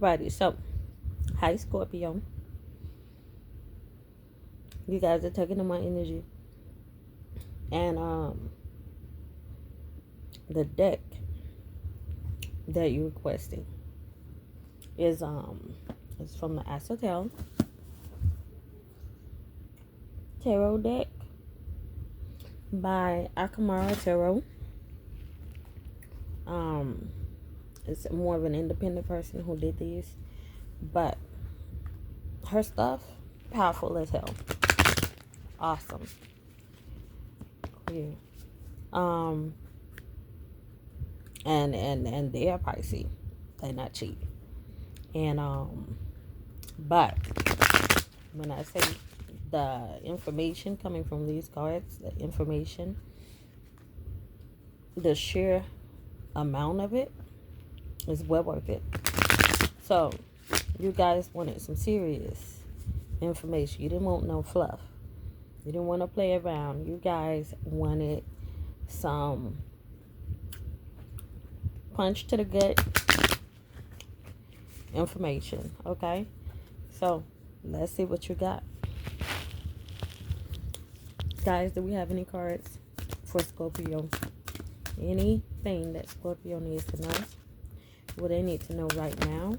Alrighty, so hi Scorpio. You guys are taking in my energy. And the deck that you're requesting is from the Asotel Tarot deck by Akamara Tarot. It's more of an independent person who did these, but her stuff powerful as hell. Awesome. Clear. And they are pricey. They're not cheap. And but when I say the information coming from these cards, the information, the sheer amount of it is well worth it. So you guys wanted some serious information. You didn't want no fluff. You didn't want to play around. You guys wanted some punch to the gut information. Okay, so let's see what you got. Guys, do we have any cards for Scorpio? Anything that Scorpio needs to know? What they need to know right now?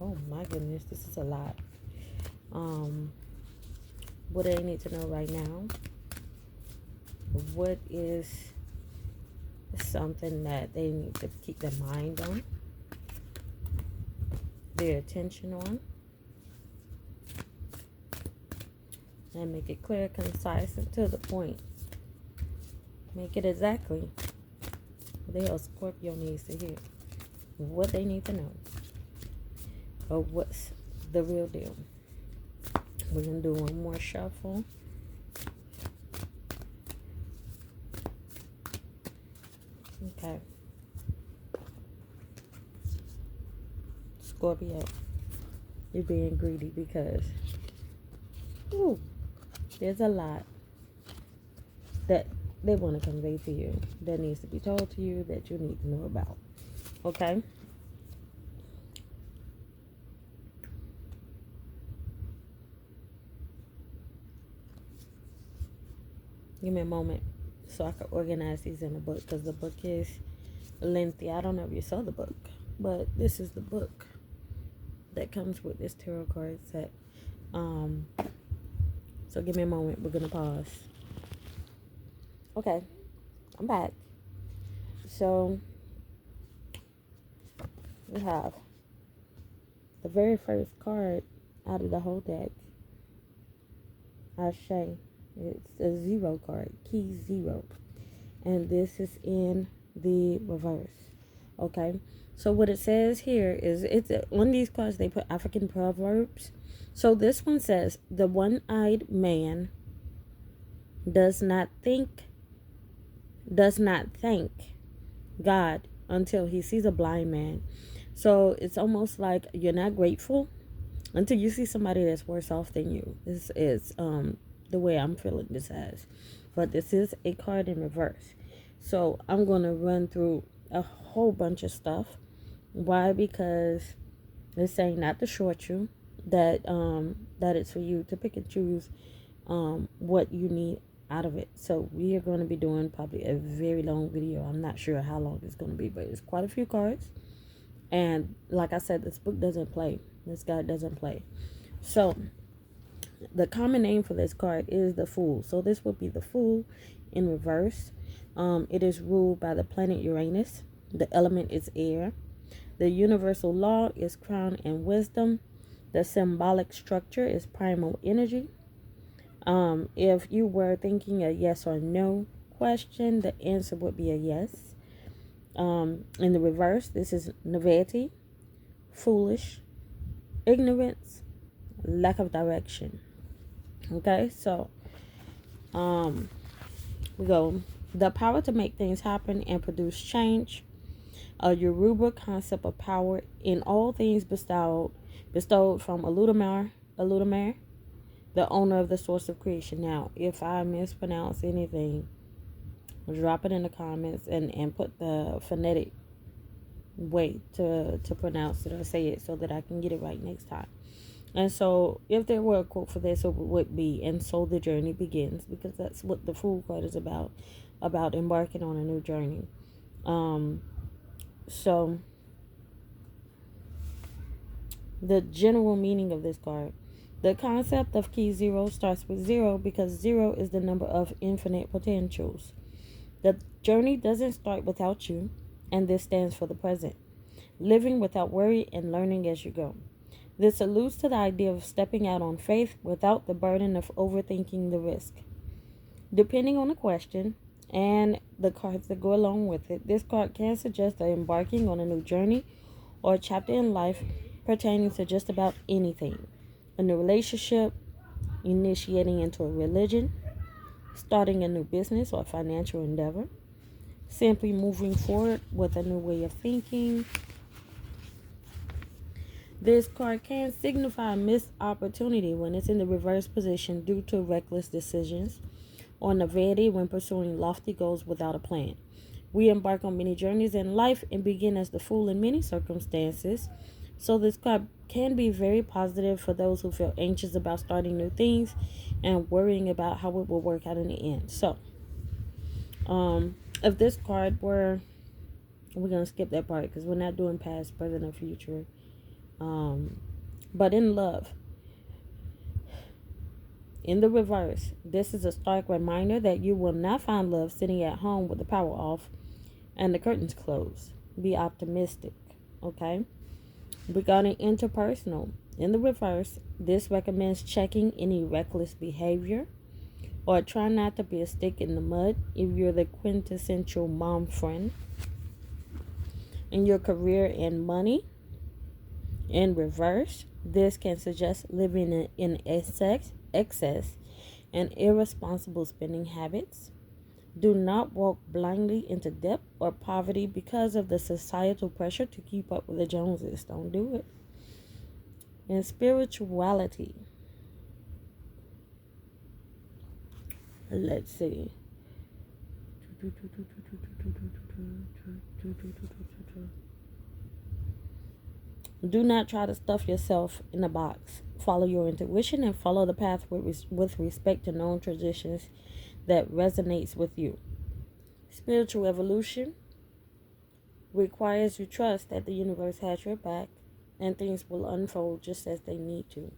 Oh my goodness, this is a lot. What do they need to know right now? What is something that they need to keep their mind on, their attention on, and make it clear, concise, and to the point. Make it exactly what the hell Scorpio needs to hear, what they need to know, or what's the real deal. We're going to do one more shuffle. Okay. Scorpio, you're being greedy because there's a lot that they want to convey to you, that needs to be told to you, that you need to know about. Okay? Give me a moment so I can organize these in the book, because the book is lengthy. I don't know if you saw the book, but this is the book that comes with this tarot card set. So give me a moment. We're going to pause. Okay. I'm back. So we have the very first card out of the whole deck. Ashe. It's a 0 card, key 0, and this is in the reverse. Okay, so what it says here is, it's on these cards they put African proverbs. So this one says, the one-eyed man does not thank God until he sees a blind man. So it's almost like you're not grateful until you see somebody that's worse off than you. This is the way I'm feeling this as. But this is a card in reverse. So I'm going to run through a whole bunch of stuff. Why? Because it's saying not to short you, that it's for you to pick and choose what you need out of it. So we are going to be doing probably a very long video. I'm not sure how long it's going to be, but it's quite a few cards. And like I said, this book doesn't play. This guy doesn't play. So the common name for this card is the Fool. So this would be the Fool in reverse. It is ruled by the planet Uranus. The element is air. The universal law is crown and wisdom. The symbolic structure is primal energy. If you were thinking a yes or no question, the answer would be a yes. In the reverse, this is naivety, foolish, ignorance, lack of direction. Okay, so we go. The power to make things happen and produce change. A Yoruba concept of power in all things bestowed from Oludumare, the owner of the source of creation. Now, if I mispronounce anything, drop it in the comments and put the phonetic way to pronounce it or say it so that I can get it right next time. And so, if there were a quote for this, it would be, "And so the journey begins," because that's what the Fool card is about embarking on a new journey. So, the general meaning of this card. The concept of key zero starts with zero because zero is the number of infinite potentials. The journey doesn't start without you, and this stands for the present. Living without worry and learning as you go. This alludes to the idea of stepping out on faith without the burden of overthinking the risk. Depending on the question and the cards that go along with it, this card can suggest that embarking on a new journey or a chapter in life pertaining to just about anything. A new relationship, initiating into a religion, starting a new business or financial endeavor, simply moving forward with a new way of thinking. This card can signify a missed opportunity when it's in the reverse position due to reckless decisions, or naivety when pursuing lofty goals without a plan. We embark on many journeys in life and begin as the fool in many circumstances. So this card can be very positive for those who feel anxious about starting new things and worrying about how it will work out in the end. So, if this card were, we're going to skip that part because we're not doing past, present, or future. But in love, in the reverse, this is a stark reminder that you will not find love sitting at home with the power off and the curtains closed. Be optimistic, okay? Regarding interpersonal, in the reverse, this recommends checking any reckless behavior or try not to be a stick in the mud if you're the quintessential mom friend. In your career and money, in reverse, this can suggest living in excess and irresponsible spending habits. Do not walk blindly into debt or poverty because of the societal pressure to keep up with the Joneses. Don't do it. In spirituality, let's see. Do not try to stuff yourself in a box. Follow your intuition and follow the path with respect to known traditions that resonates with you. Spiritual evolution requires you trust that the universe has your back and things will unfold just as they need to.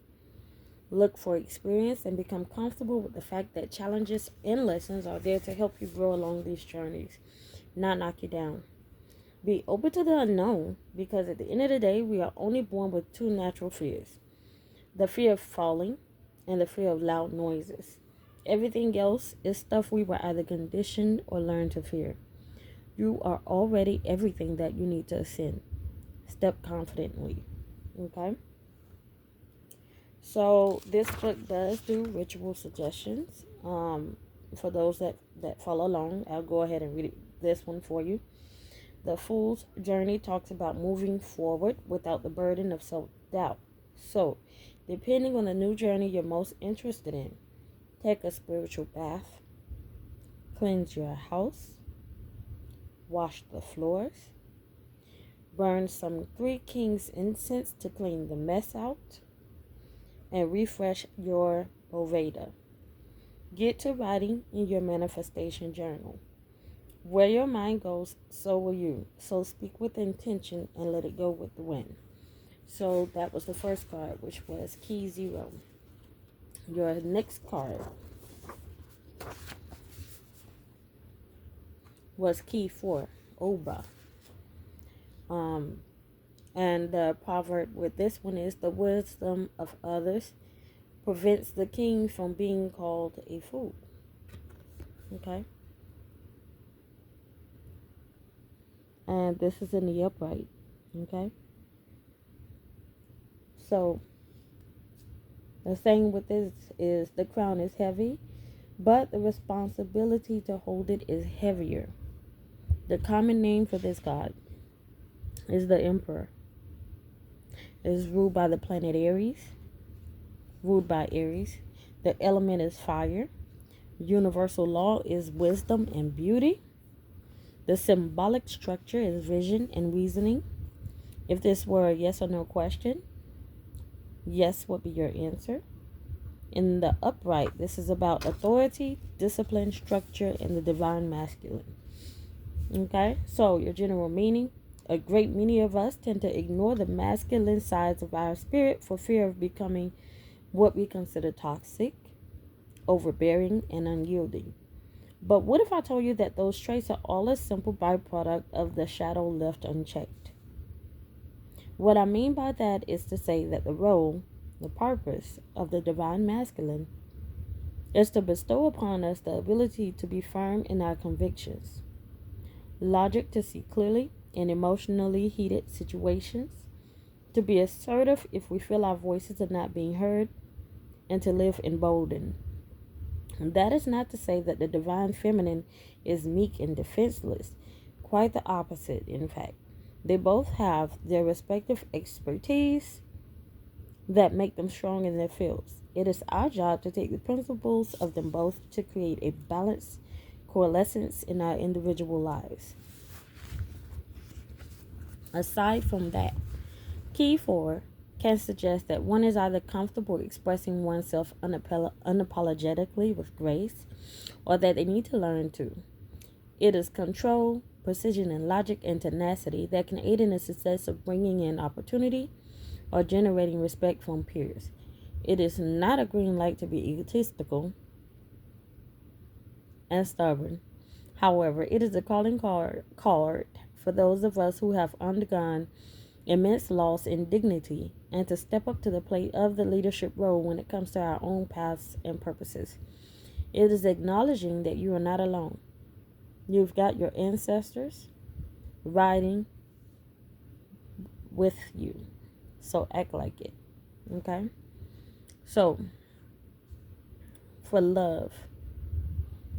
Look for experience and become comfortable with the fact that challenges and lessons are there to help you grow along these journeys, not knock you down. Be open to the unknown because at the end of the day, we are only born with two natural fears: the fear of falling and the fear of loud noises. Everything else is stuff we were either conditioned or learned to fear. You are already everything that you need to ascend. Step confidently. Okay? So this book does do ritual suggestions. For those that follow along, I'll go ahead and read this one for you. The Fool's Journey talks about moving forward without the burden of self-doubt. So, depending on the new journey you're most interested in, take a spiritual bath, cleanse your house, wash the floors, burn some Three Kings incense to clean the mess out, and refresh your Boveda. Get to writing in your manifestation journal. Where your mind goes, so will you. So speak with intention and let it go with the wind. So that was the first card, which was Key 0. Your next card was Key 4, Oba. And the proverb with this one is, the wisdom of others prevents the king from being called a fool. Okay? And this is in the upright. Okay? So, the thing with this is the crown is heavy, but the responsibility to hold it is heavier. The common name for this god is the Emperor. It is ruled by the planet Aries. Ruled by Aries. The element is fire. Universal law is wisdom and beauty. The symbolic structure is vision and reasoning. If this were a yes or no question, yes would be your answer. In the upright, this is about authority, discipline, structure, and the divine masculine. Okay, so your general meaning. A great many of us tend to ignore the masculine sides of our spirit for fear of becoming what we consider toxic, overbearing, and unyielding. But what if I told you that those traits are all a simple byproduct of the shadow left unchecked? What I mean by that is to say that the role, the purpose of the divine masculine is to bestow upon us the ability to be firm in our convictions, logic to see clearly in emotionally heated situations, to be assertive if we feel our voices are not being heard, and to live emboldened. And that is not to say that the divine feminine is meek and defenseless. Quite the opposite, in fact. They both have their respective expertise that make them strong in their fields. It is our job to take the principles of them both to create a balanced coalescence in our individual lives. Aside from that, key 4 can suggest that one is either comfortable expressing oneself unapologetically with grace, or that they need to learn to. It is control, precision, and logic and tenacity that can aid in the success of bringing in opportunity or generating respect from peers. It is not a green light to be egotistical and stubborn. However, it is a calling card for those of us who have undergone immense loss in dignity and to step up to the plate of the leadership role when it comes to our own paths and purposes. It is acknowledging that you are not alone. You've got your ancestors riding with you. So act like it. Okay? So, for love.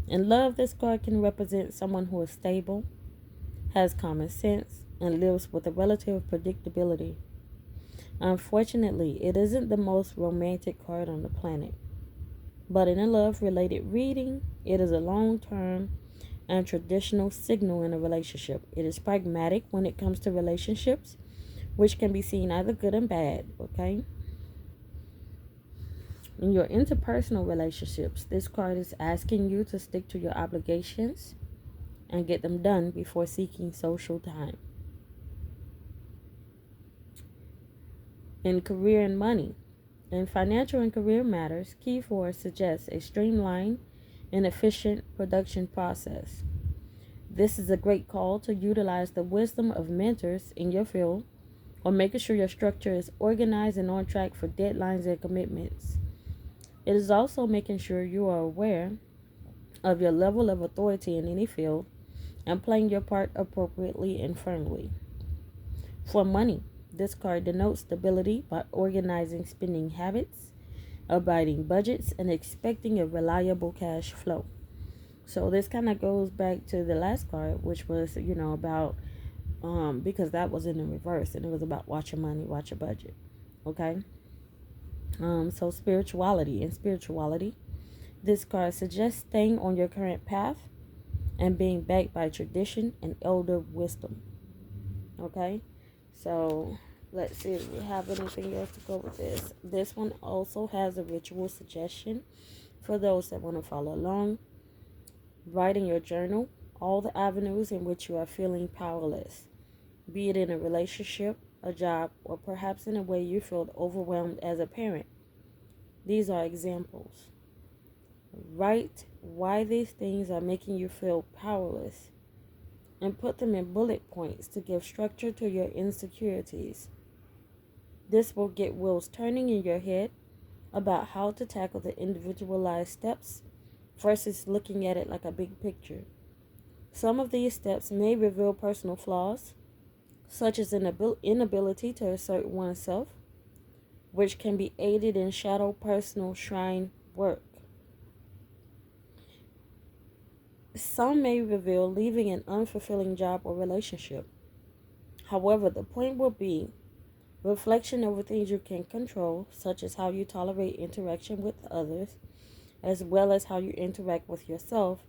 In love, this card can represent someone who is stable, has common sense, and lives with a relative predictability. Unfortunately, it isn't the most romantic card on the planet. But in a love-related reading, it is a long-term and traditional signal in a relationship. It is pragmatic when it comes to relationships, which can be seen either good and bad, okay? In your interpersonal relationships, this card is asking you to stick to your obligations and get them done before seeking social time. In career and money, in financial and career matters, key 4 suggests a streamlined and efficient production process. This is a great call to utilize the wisdom of mentors in your field, or making sure your structure is organized and on track for deadlines and commitments. It is also making sure you are aware of your level of authority in any field and playing your part appropriately and firmly. For money, this card denotes stability by organizing spending habits, abiding budgets, and expecting a reliable cash flow. So this kind of goes back to the last card, which was, about, because that was in the reverse, and it was about watch your money, watch your budget. Okay? So spirituality. In spirituality, this card suggests staying on your current path and being backed by tradition and elder wisdom. Okay? So let's see if we have anything else to go with this. This one also has a ritual suggestion for those that want to follow along. Write in your journal all the avenues in which you are feeling powerless, be it in a relationship, a job, or perhaps in a way you feel overwhelmed as a parent. These are examples. Write why these things are making you feel powerless and put them in bullet points to give structure to your insecurities. This will get wheels turning in your head about how to tackle the individualized steps versus looking at it like a big picture. Some of these steps may reveal personal flaws, such as an inability to assert oneself, which can be aided in shadow personal shrine work. Some may reveal leaving an unfulfilling job or relationship. However, the point will be reflection over things you can control, such as how you tolerate interaction with others, as well as how you interact with yourself,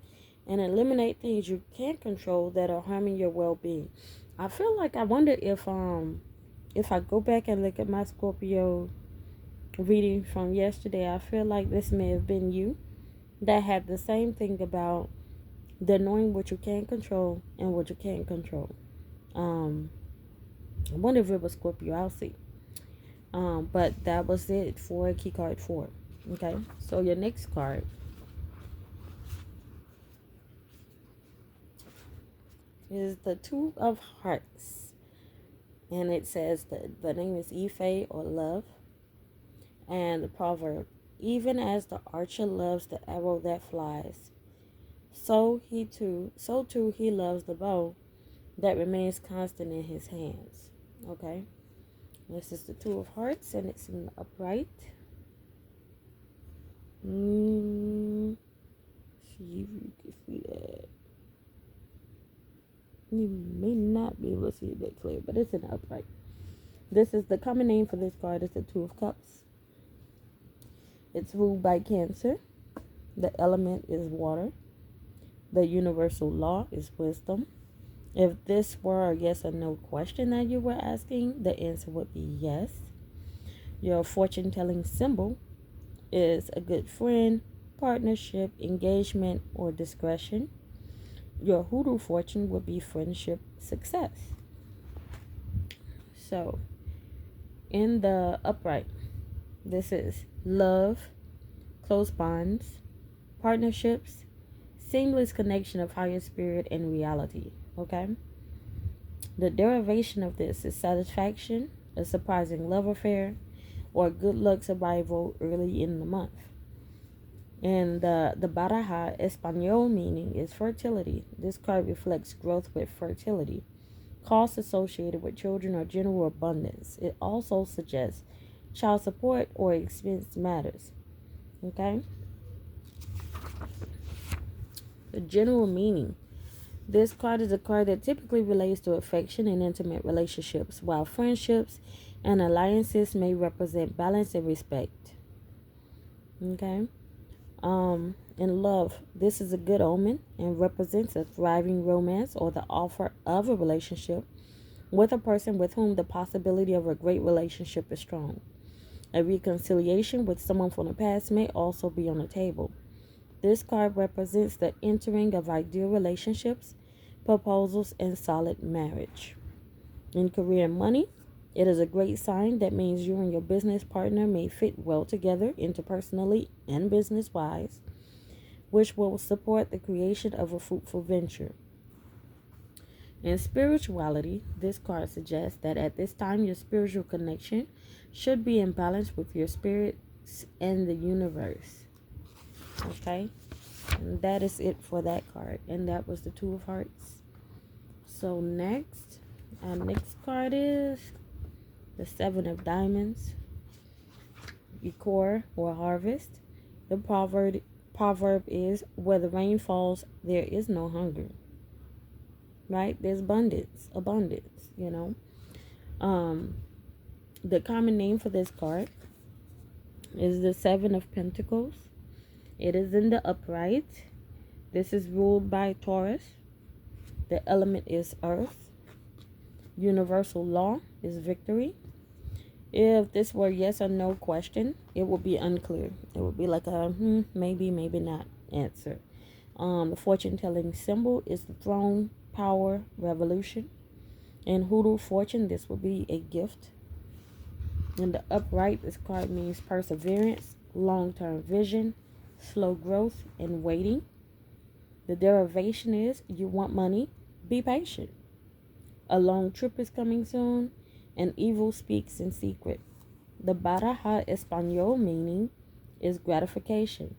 and eliminate things you can't control that are harming your well-being. I feel like I wonder if I go back and look at my Scorpio reading from yesterday, I feel like this may have been you that had the same thing about the knowing what you can't control and what you can't control. Um, I wonder if it was Scorpio. I'll see. But that was it for key card 4. Okay, so your next card is the Two of Hearts, and it says that the name is Ife or love, and the proverb: even as the archer loves the arrow that flies, so too he loves the bow that remains constant in his hands. Okay, this is the Two of Hearts, and it's in the upright. See if you can see that. You may not be able to see it that clear, but it's in the upright. This is the common name for this card is the Two of Cups. It's ruled by Cancer. The element is water. The universal law is wisdom. If this were a yes or no question that you were asking, the answer would be yes. Your fortune telling symbol is a good friend, partnership, engagement, or discretion. Your hoodoo fortune would be friendship, success. So, in the upright, this is love, close bonds, partnerships, seamless connection of higher spirit and reality. Okay? The derivation of this is satisfaction, a surprising love affair, or good luck's arrival early in the month. And the Baraja Espanol meaning is fertility. This card reflects growth with fertility, costs associated with children, or general abundance. It also suggests child support or expense matters. Okay? The general meaning. This card is a card that typically relates to affection and intimate relationships, while friendships and alliances may represent balance and respect. Okay? In love, this is a good omen and represents a thriving romance or the offer of a relationship with a person with whom the possibility of a great relationship is strong. A reconciliation with someone from the past may also be on the table. This card represents the entering of ideal relationships, proposals, and solid marriage. In career and money, it is a great sign that means you and your business partner may fit well together interpersonally and business-wise, which will support the creation of a fruitful venture. In spirituality, this card suggests that at this time your spiritual connection should be in balance with your spirits and the universe. Okay? And that is it for that card. And that was the Two of Hearts. So next, our next card is the Seven of Diamonds, Ikor or harvest. The proverb is, where the rain falls, there is no hunger. Right? There's abundance, you know. The common name for this card is the Seven of Pentacles. It is in the upright. This is ruled by Taurus. The element is earth. Universal law is victory. If this were yes or no question, it would be unclear. It would be like a maybe, maybe not answer. The fortune telling symbol is the throne, power, revolution. In hoodoo fortune, this would be a gift. In the upright, this card means perseverance, long-term vision, slow growth, and waiting. The derivation is, you want money, be patient. A long trip is coming soon, and evil speaks in secret. The Baraja Espanol meaning is gratification.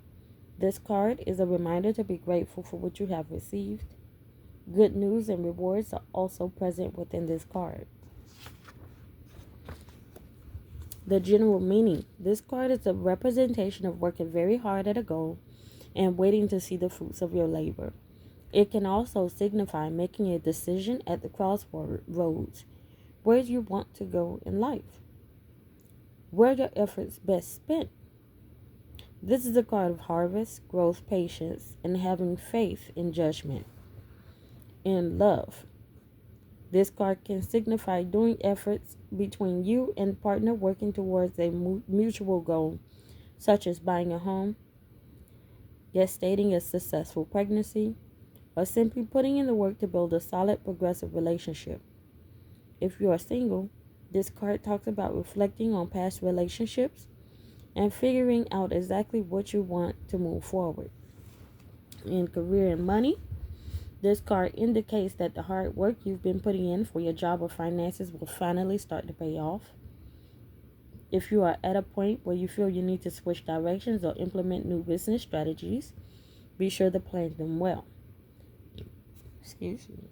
This card is a reminder to be grateful for what you have received. Good news and rewards are also present within this card. The general meaning. This card is a representation of working very hard at a goal and waiting to see the fruits of your labor. It can also signify making a decision at the crossroads. Where do you want to go in life? Where are your efforts best spent? This is the card of harvest, growth, patience, and having faith in judgment. In love, this card can signify doing efforts between you and partner working towards a mutual goal, such as buying a home, gestating a successful pregnancy, or simply putting in the work to build a solid, progressive relationship. If you are single, this card talks about reflecting on past relationships and figuring out exactly what you want to move forward. In career and money, this card indicates that the hard work you've been putting in for your job or finances will finally start to pay off. If you are at a point where you feel you need to switch directions or implement new business strategies, be sure to plan them well. Excuse me.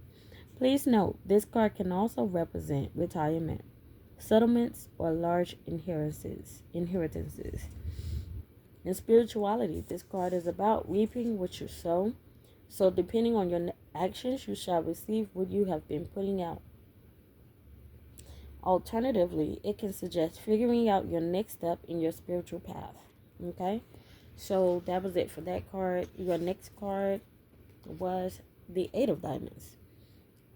Please note, this card can also represent retirement, settlements, or large inheritances. In spirituality, this card is about reaping what you sow. So depending on your actions, you shall receive what you have been putting out. Alternatively, it can suggest figuring out your next step in your spiritual path. Okay? So that was it for that card. Your next card was the Eight of Diamonds.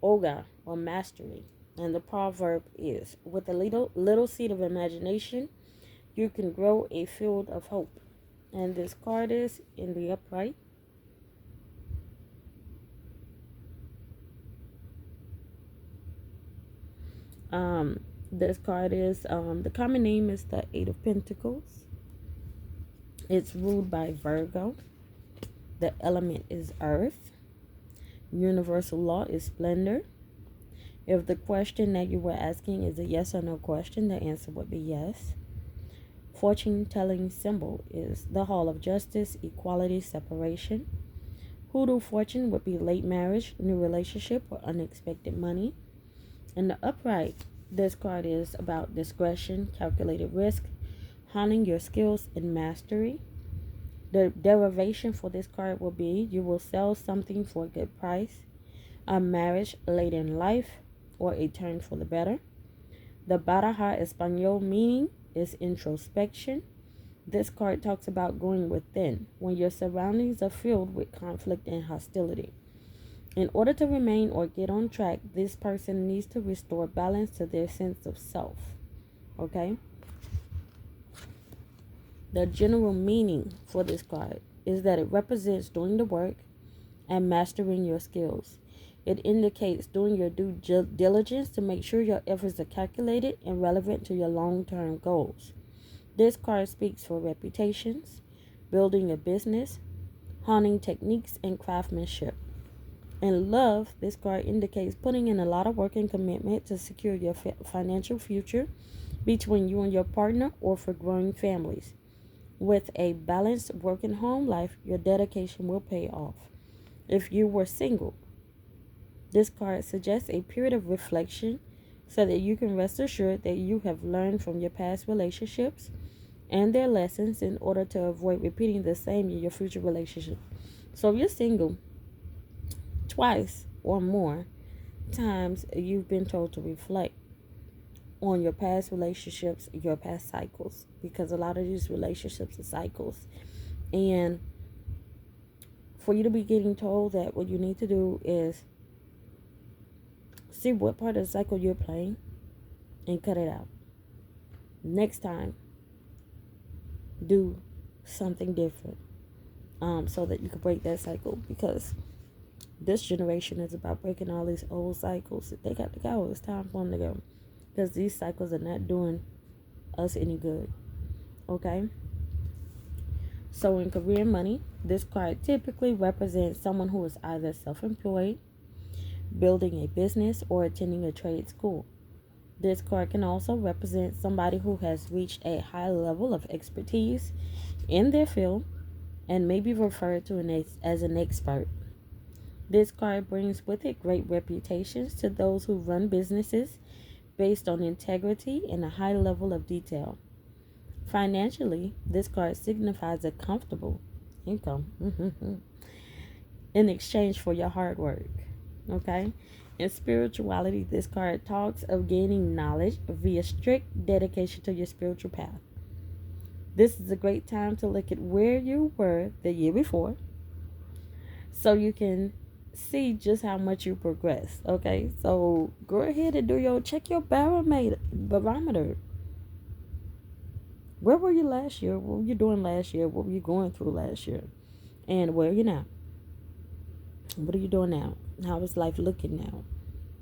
Oga, or mastery. And the proverb is, with a little seed of imagination, you can grow a field of hope. And this card is in the upright. This card is, the common name is the Eight of Pentacles. It's ruled by Virgo. The element is Earth. Universal law is splendor. If the question that you were asking is a yes or no question, the answer would be yes. Fortune telling symbol is the Hall of Justice, Equality, Separation. Hoodoo fortune would be late marriage, new relationship, or unexpected money. In the upright, this card is about discretion, calculated risk, honing your skills, and mastery. The derivation for this card will be you will sell something for a good price, a marriage late in life, or a turn for the better. The Baraja Espanol meaning is introspection. This card talks about going within when your surroundings are filled with conflict and hostility. In order to remain or get on track, this person needs to restore balance to their sense of self. Okay? The general meaning for this card is that it represents doing the work and mastering your skills. It indicates doing your due diligence to make sure your efforts are calculated and relevant to your long-term goals. This card speaks for reputations, building a business, honing techniques, and craftsmanship. In love, this card indicates putting in a lot of work and commitment to secure your financial future between you and your partner or for growing families. With a balanced work and home life, your dedication will pay off. If you were single, this card suggests a period of reflection so that you can rest assured that you have learned from your past relationships and their lessons in order to avoid repeating the same in your future relationship. So if you're single, twice or more times you've been told to reflect on your past relationships, your past cycles, because a lot of these relationships are cycles. And for you to be getting told that what you need to do is see what part of the cycle you're playing and cut it out. Next time, do something different so that you can break that cycle, because this generation is about breaking all these old cycles. They got to go. It's time for them to go, because these cycles are not doing us any good. Okay? So in career and money, this card typically represents someone who is either self-employed, building a business, or attending a trade school. This card can also represent somebody who has reached a high level of expertise in their field and may be referred to as an expert. This card brings with it great reputations to those who run businesses based on integrity and a high level of detail. Financially, this card signifies a comfortable income in exchange for your hard work. Okay? In spirituality, this card talks of gaining knowledge via strict dedication to your spiritual path. This is a great time to look at where you were the year before so you can see just how much you progressed. Okay, so go ahead and check your barometer. Where were you last year? What were you doing last year? What were you going through last year? And where are you now? What are you doing now? How is life looking now?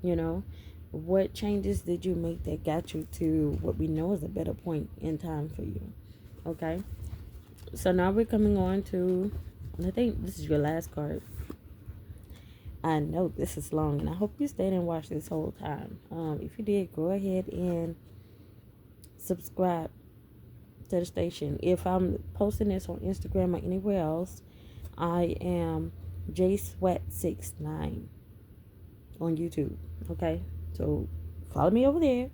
You know, what changes did you make that got you to what we know is a better point in time for you? Okay, so now we're coming on to, I think this is your last card. I know this is long, and I hope you stayed and watched this whole time. If you did, go ahead and subscribe to the station. If I'm posting this on Instagram or anywhere else, I am Jsweat69 on YouTube. Okay, so follow me over there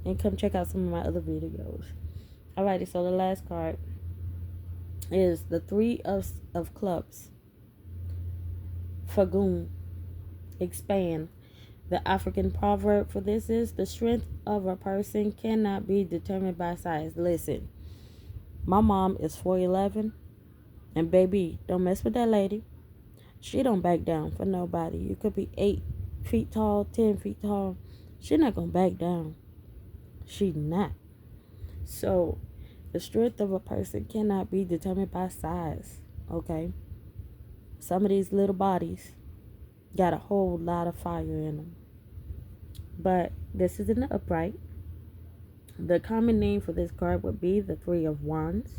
and come check out some of my other videos. Alrighty, so the last card is the Three of Clubs. Fagun, expand. The African proverb for this is, the strength of a person cannot be determined by size. Listen, my mom is 4'11", and baby, don't mess with that lady. She don't back down for nobody. You could be 8 feet tall, 10 feet tall. She not gonna back down. She not. So, the strength of a person cannot be determined by size. Okay? Some of these little bodies got a whole lot of fire in them. But this is in the upright. The common name for this card would be the Three of Wands.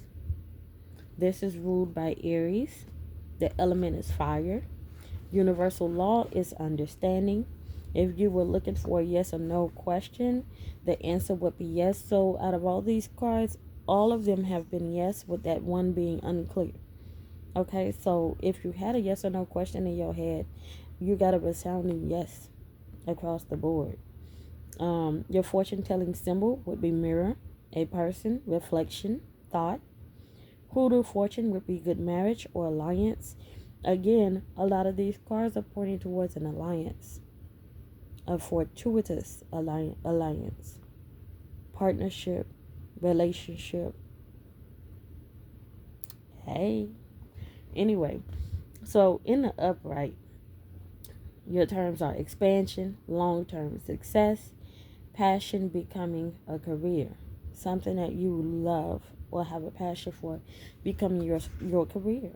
This is ruled by Aries. The element is fire. Universal law is understanding. If you were looking for a yes or no question, the answer would be yes. So out of all these cards, all of them have been yes, with that one being unclear. Okay, so if you had a yes or no question in your head, you got a resounding yes across the board. Your fortune telling symbol would be mirror, a person, reflection, thought. Hoodoo fortune would be good marriage or alliance. Again, a lot of these cards are pointing towards an alliance, a fortuitous alliance, partnership, relationship. Hey. Anyway, so in the upright, your terms are expansion, long-term success, passion becoming a career, something that you love or have a passion for becoming your career.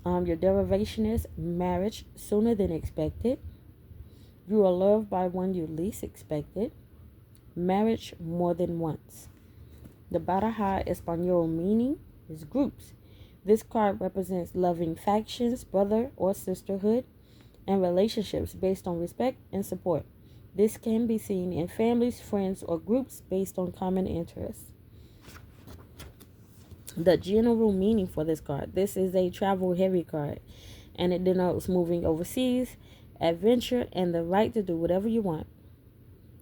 Your derivation is marriage sooner than expected. You are loved by one you least expected. Marriage more than once. The Baraja Espanol meaning is groups. This card represents loving factions, brother or sisterhood, and relationships based on respect and support. This can be seen in families, friends, or groups based on common interests. The general meaning for this card. This is a travel heavy card, and it denotes moving overseas, adventure, and the right to do whatever you want.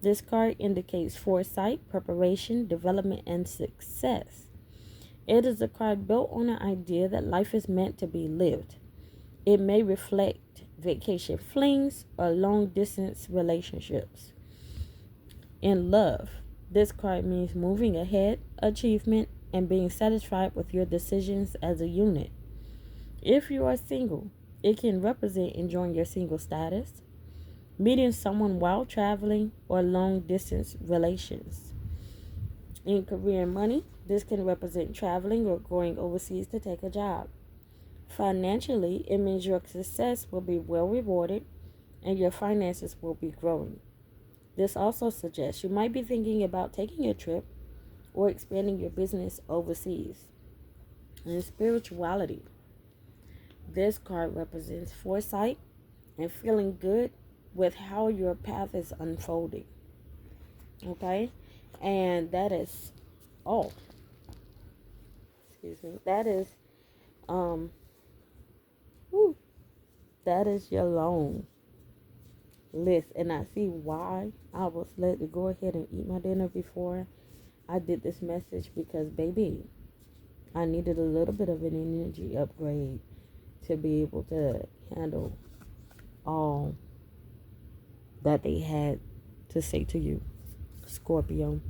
This card indicates foresight, preparation, development, and success. It is a card built on an idea that life is meant to be lived. It may reflect vacation flings or long-distance relationships. In love, this card means moving ahead, achievement, and being satisfied with your decisions as a unit. If you are single, it can represent enjoying your single status, meeting someone while traveling, or long-distance relations. In career and money, this can represent traveling or going overseas to take a job. Financially, it means your success will be well rewarded and your finances will be growing. This also suggests you might be thinking about taking a trip or expanding your business overseas. In spirituality, this card represents foresight and feeling good with how your path is unfolding. Okay? And that is all. Excuse me. That is that is your long list. And I see why I was let to go ahead and eat my dinner before I did this message, because baby, I needed a little bit of an energy upgrade to be able to handle all that they had to say to you, Scorpio.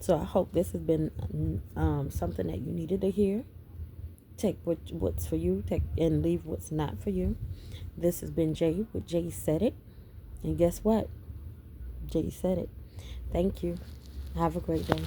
So I hope this has been something that you needed to hear. Take what's for you, take and leave what's not for you. This has been Jay with Jsaidit. And guess what? Jay said it. Thank you. Have a great day.